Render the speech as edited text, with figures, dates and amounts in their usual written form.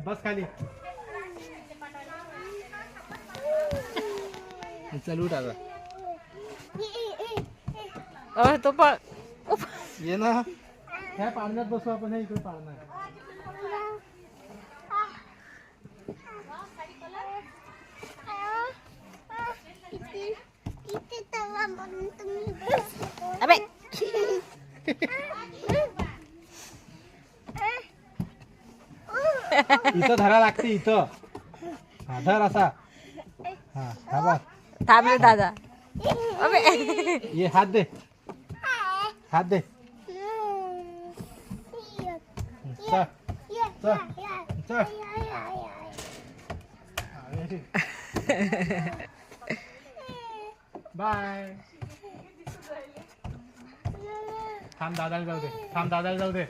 बस खाली. चल उठ आता. तो पण ये ना. ह्या पाळण्यात बसू आपण. हे इकडे पाळणा आहे. अबे इथं धरा लागते इथं. हा धर असा. हा हा बस. थांबले दादा. अबे ये हात दे. हात दे. चल चल चल. बाय. थांब दादाला जाऊ दे. थांब दादाला जाऊ दे.